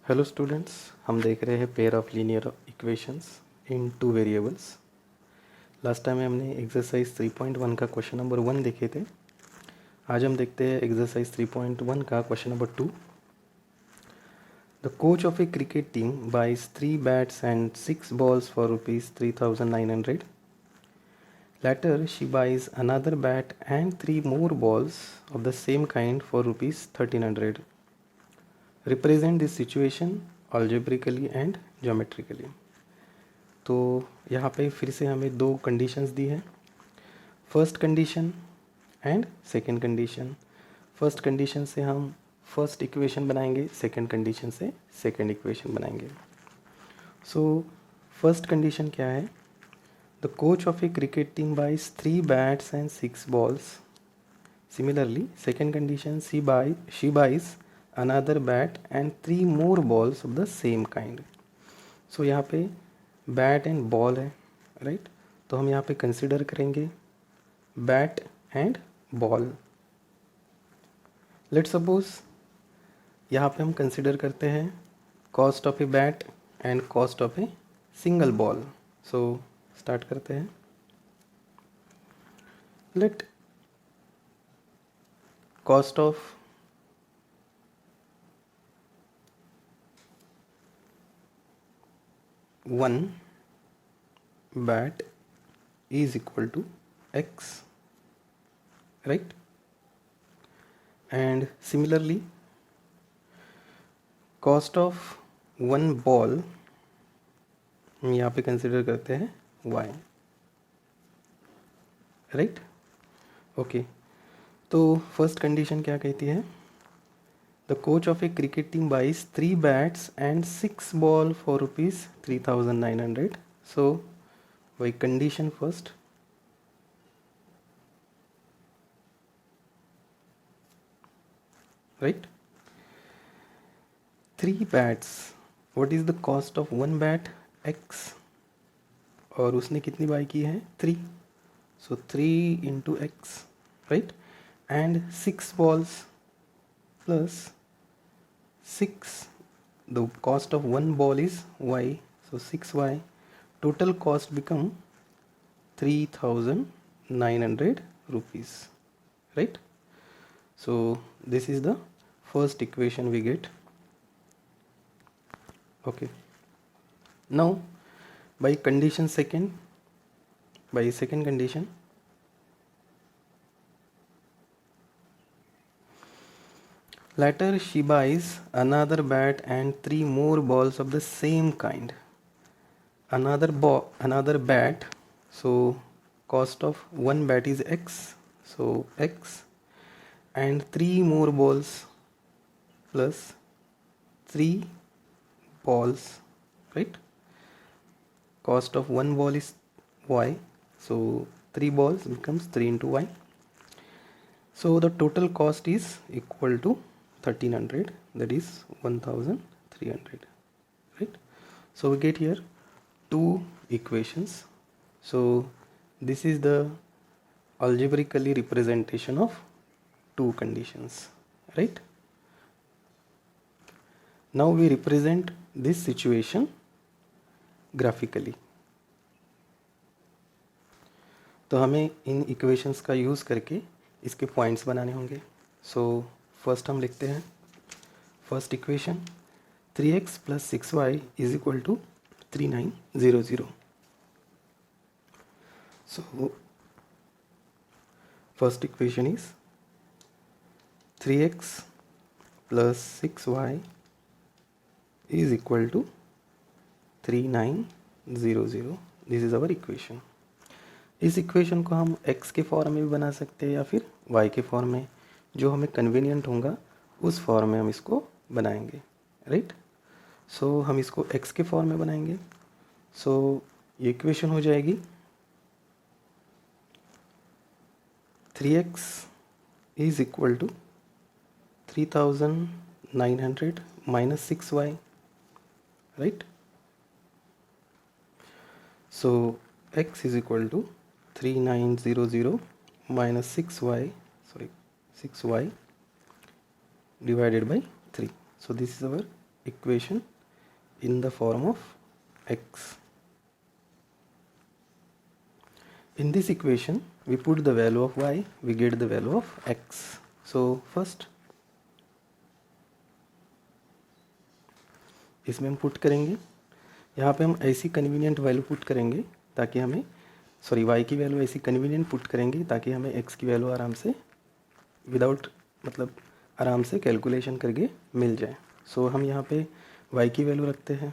Hello students, हम देख रहे हैं pair of linear equations in two variables. Last time में हमने एक्सरसाइज 3.1 का क्वेश्चन नंबर 1 देखे थे। आज हम देखते हैं एक्सरसाइज 3.1 का question number 2। The coach of a cricket team buys 3 bats and 6 balls for ₹3,900. Later she buys another bat and 3 more balls of the same kind for ₹1,300. Represent this situation algebraically and geometrically। तो यहाँ पे फिर से हमें दो conditions दी है, first condition and second condition. First condition से हम फर्स्ट इक्वेशन बनाएंगे, सेकंड कंडीशन से सेकंड इक्वेशन बनाएंगे। सो फर्स्ट कंडीशन क्या है? The coach of a cricket team buys 3 bats and 6 balls। Similarly second condition she buys another bat and 3 more balls of the same kind। सो यहाँ पे bat and ball है, right? तो हम यहाँ पे consider करेंगे bat and ball. Let's suppose यहाँ पे हम कंसिडर करते हैं cost of a bat and cost of a single ball. So start करते हैं। Let cost of one bat is equal to x, right? And similarly cost of one ball हम यहाँ पे कंसिडर करते हैं y, राइट? ओके, तो first condition क्या कहती है? The coach of a cricket team buys 3 bats and 6 balls for ₹3,900. So by condition first, right? 3 bats. What is the cost of one bat? X. और उसने कितनी by की है? 3. So 3 into X, right? And 6 balls plus 6, the cost of one ball is y, so 6y. Total cost become 3,900 rupees, right? So this is the first equation we get. Okay, now by second condition, later she buys another bat and 3 more balls of the same kind. Another bat, so cost of one bat is x, so x, and 3 more balls plus 3 balls, right? Cost of one ball is y, so 3 balls becomes 3 into y. So the total cost is equal to 1,300, that is 1,300, right? So we get here two equations. So this is the algebraically representation of two conditions, right? Now we represent this situation graphically. तो हमें इन equations का use करके इसके points बनाने होंगे। So first हम लिखते हैं first equation 3x plus 6y is equal to 3900. So first equation is 3x plus 6y is equal to 3900. This is our equation. इस इक्वेशन को हम x के फॉर्म में भी बना सकते हैं या फिर y के फॉर्म में, जो हमें कन्वीनियंट होगा उस फॉर्म में हम इसको बनाएंगे, राइट? सो हम इसको x के फॉर्म में बनाएंगे। सो ये इक्वेशन हो जाएगी 3x is equal to 3,900 minus 6y, right? So x is equal to 3900 minus 6y divided by 3. So this is our equation in the form of x. In this equation we put the value of y, we get the value of x. So first इसमें हम put करेंगे, यहाँ पे हम ऐसी convenient value put करेंगे ताकि हमें y की वैल्यू ऐसी कन्वीनियंट पुट करेंगे ताकि हमें x की वैल्यू आराम से विदाउट मतलब आराम से कैलकुलेशन करके मिल जाए. सो हम यहाँ पे y की वैल्यू रखते हैं.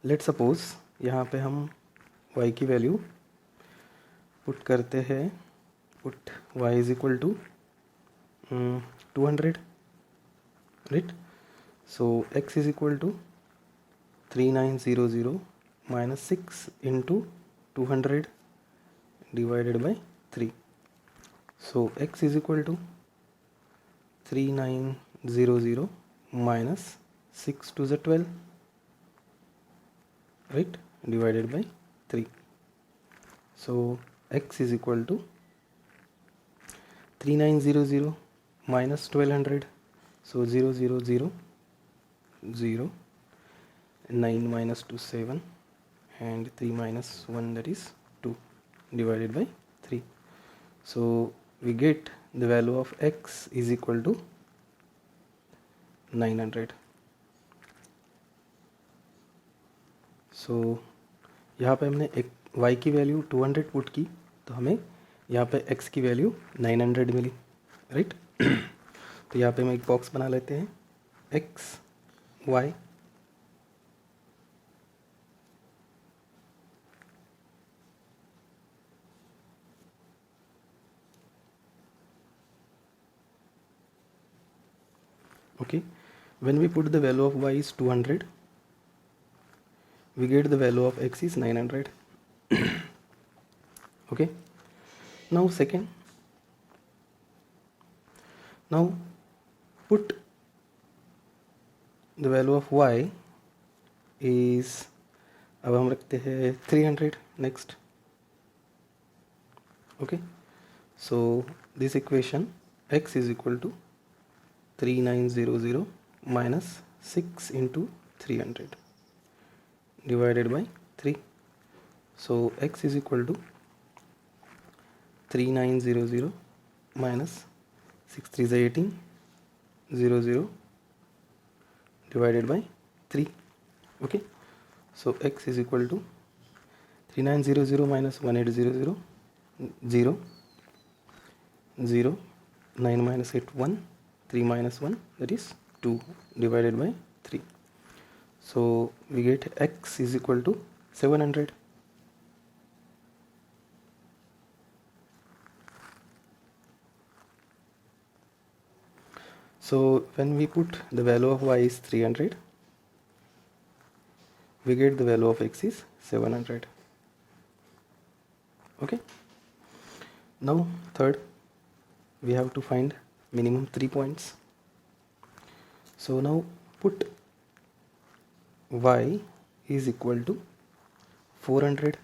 लेट सपोज यहाँ पे हम y की वैल्यू पुट करते हैं, put y is equal to 200, right. So x is equal to 3900 minus 6 into 200 divided by 3. So x is equal to 3900 minus 6 to the 12, right, divided by 3. So x is equal to 3900 minus 1200. So 0 0 0 0, 9 minus 2 7, and 3 minus 1, that is 2, divided by 3. So we get the value of x is equal to 900. So यहाँ पे हमने एक y की value 200 put की तो हमें यहाँ पे x की वैल्यू 900 मिली, राइट. तो यहाँ पे हम एक बॉक्स बना लेते हैं, x y okay. When we put the value of y is 200, we get the value of x is 900. Okay. Now second, now put the value of y is, अब हम रखते हैं 300 next. Okay. So this equation x is equal to 3900 minus 6 into 300 divided by 3. So x is equal to 3900 minus 6 3 is 18, 00 divided by 3. Okay. So x is equal to 3900 minus 1800, 0 0, 9 minus 8 1, 3 minus 1, that is 2, divided by 3. So we get x is equal to 700. So when we put the value of y is 300, we get the value of x is 700. Okay. Now third, we have to find minimum 3 points. So now put y is equal to 400.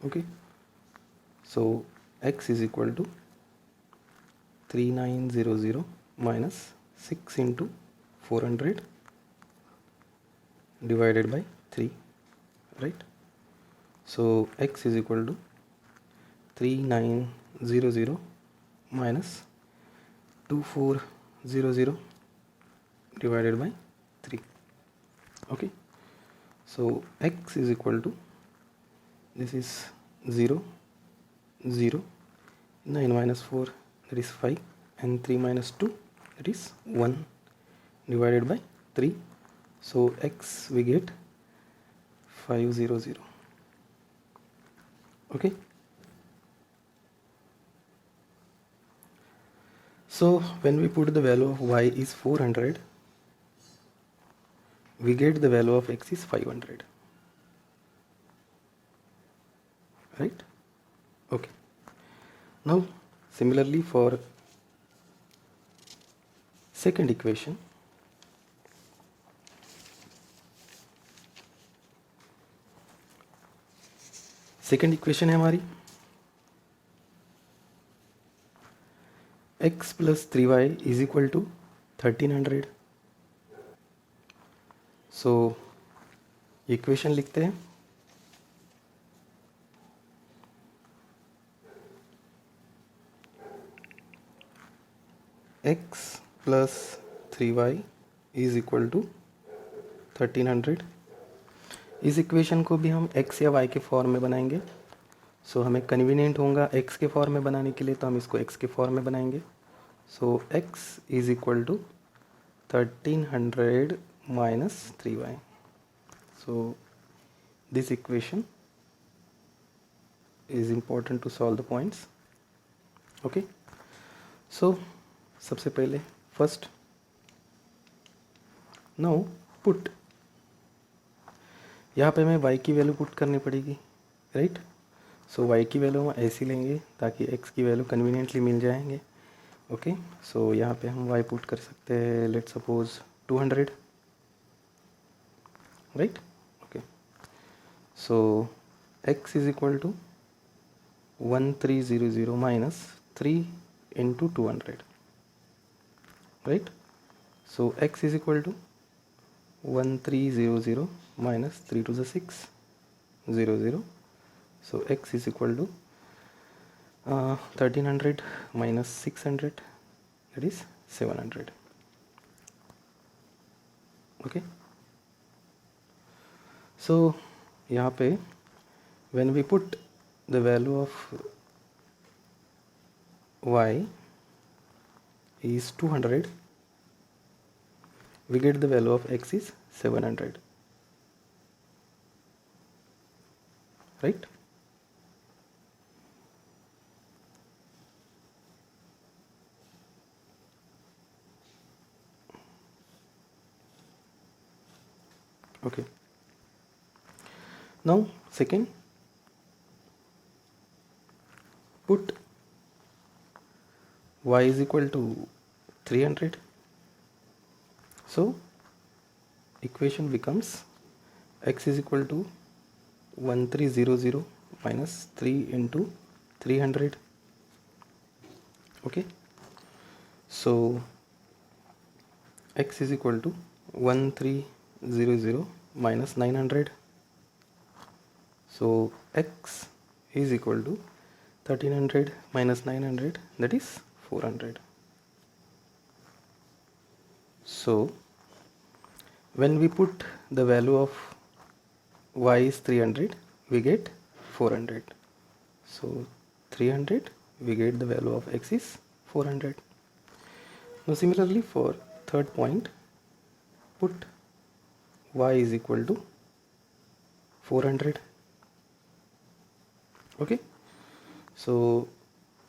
Okay. So x is equal to 3900 minus 6 into 400 divided by 3, right. So x is equal to 3900 minus 2400 divided by 3. Okay. So x is equal to, this is 0 0, 9 minus 4, that is 5, and 3 minus 2, that is 1, divided by 3. So x we get 500. Okay. So when we put the value of y is 400, we get the value of x is 500, right. Okay. Now similarly for second equation, second equation है हमारी x plus 3y is equal to 1300. So equation लिखते हैं। x plus 3y is equal to 1300। इस equation को भी हम x या y के फॉर्म में बनाएंगे। सो हमें कन्वीनियंट होगा x के फॉर्म में बनाने के लिए, तो हम इसको x के फॉर्म में बनाएंगे। So x is equal to 1300 minus 3y। So this equation is important to solve the points. Okay, so सबसे पहले फर्स्ट नाउ पुट, यहाँ पे हमें y की वैल्यू पुट करनी पड़ेगी, राइट। सो y की वैल्यू हम ऐसी लेंगे ताकि x की वैल्यू कन्वीनियंटली मिल जाएंगे। ओके, सो यहाँ पे हम y पुट कर सकते हैं, let suppose 200, right. Okay, so x is equal to 1300 minus 3 into 200, right? So x is equal to 1300 minus 3 to the 6, 00. So x is equal to 1300 minus 600, that is 700. Okay, so यहाँ पे when we put the value of y is 200, we get the value of x is 700, right? Okay, now second, put y is equal to 300. So equation becomes x is equal to 1300 minus 3 into 300. Okay, so x is equal to 1300 minus 900. So x is equal to 1300 minus 900, that is 400. So when we put the value of y is 300, we get 400. So 300, we get the value of x is 400. Now similarly for third point, put y is equal to 400. Okay, so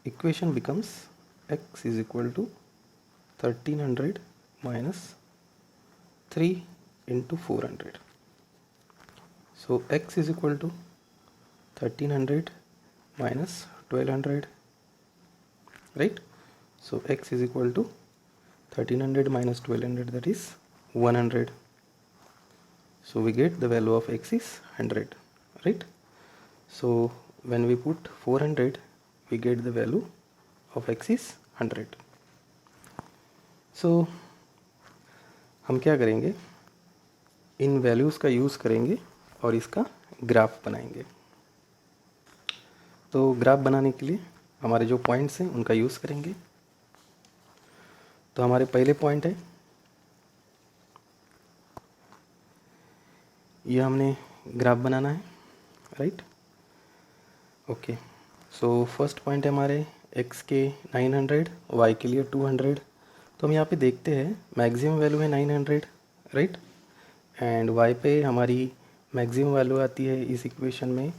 equation becomes x is equal to 1300 minus 3 into 400. So x is equal to 1300 minus 1200, right? So x is equal to 1300 minus 1200, that is 100. So we get the value of x is 100, right? So when we put 400, we get the value of x is 100. So हम क्या करेंगे, इन values का use करेंगे और इसका graph बनाएंगे। तो graph बनाने के लिए हमारे जो पॉइंट्स हैं उनका यूज़ करेंगे। तो हमारे पहले पॉइंट है, ये हमने ग्राफ बनाना है, right. Okay, so first point है हमारे x के 900, y के लिए 200। तो हम यहाँ पे देखते हैं मैक्सिमम वैल्यू है 900, राइट, एंड y पे हमारी मैक्सिमम वैल्यू आती है इस इक्वेशन में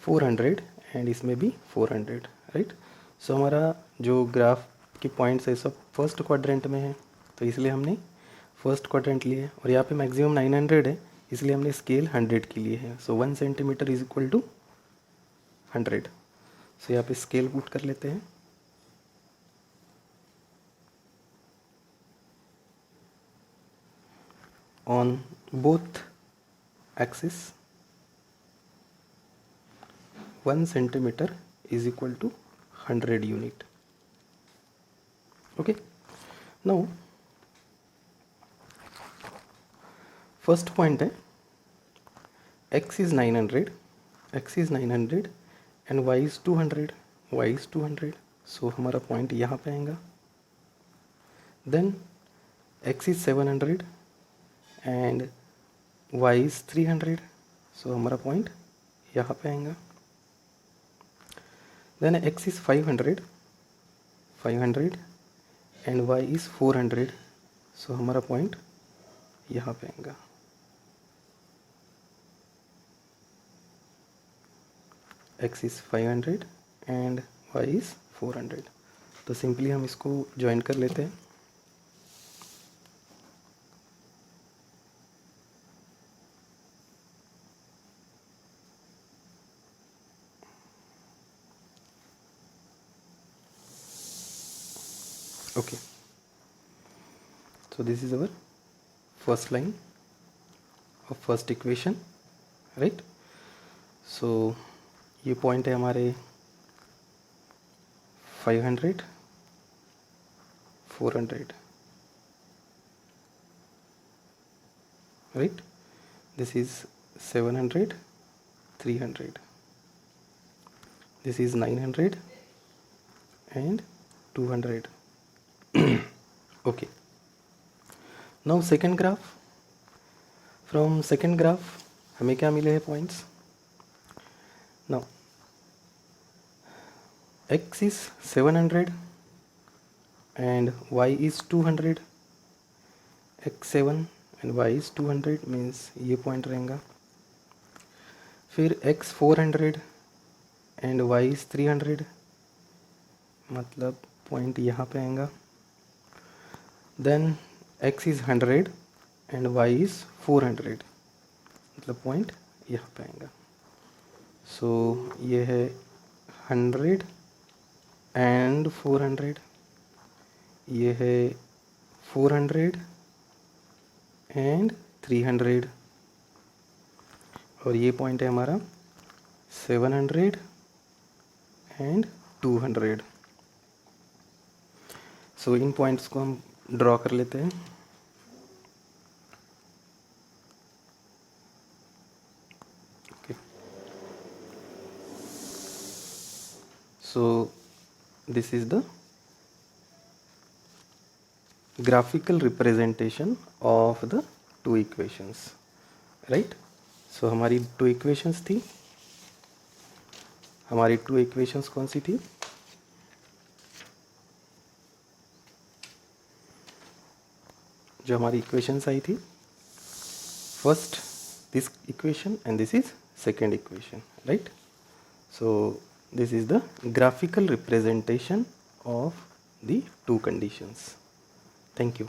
400 एंड इसमें भी 400, राइट। सो हमारा जो ग्राफ के पॉइंट्स है सब फर्स्ट क्वाड्रेंट में है, तो इसलिए हमने फर्स्ट क्वाड्रेंट लिए है। और यहाँ पे मैक्सिमम 900 है, इसलिए हमने स्केल 100 के लिए है। So 1 centimetre is equal to 100। So यहाँ पे स्केल पुट कर लेते हैं। On both axis 1 centimetre is equal to 100 unit. Okay, now first point है x is 900 and y is 200 so हमारा पॉइंट यहाँ पे आएगा. Then x is 700 and y is 300 so हमारा पॉइंट यहाँ पे आएगा. Then x is 500 and y is 400 सो हमारा पॉइंट यहाँ पे आएगा. x is 500 and y is 400. तो सिंपली हम इसको ज्वाइन कर लेते हैं. Okay, so this is our first line of first equation, right? So ये पॉइंट है हमारे 500 400, right? This is 700 300, this is 900 and 200. Okay, now second graph. From second graph हमें क्या मिले हैं points. now x is 700 and y is 200, x7 and y is 200 means ये point रहेगा. फिर x 400 and y is 300 मतलब पॉइंट यहाँ पे आएगा. Then x is 100 and y is 400 मतलब पॉइंट यहाँ पे आएगा. सो ये है 100 एंड 400, ये है 400 एंड 300 और ये पॉइंट है हमारा 700 एंड 200. सो इन पॉइंट्स को हम ड्रॉ कर लेते हैं. Okay, so this is the graphical representation of the two equations, right. सो हमारी टू इक्वेशंस थी. हमारी टू इक्वेशंस कौन सी थी. जो हमारी इक्वेशंस आई थी, first this equation and this is second equation, right. So this is the graphical representation of the to conditions. Thank you.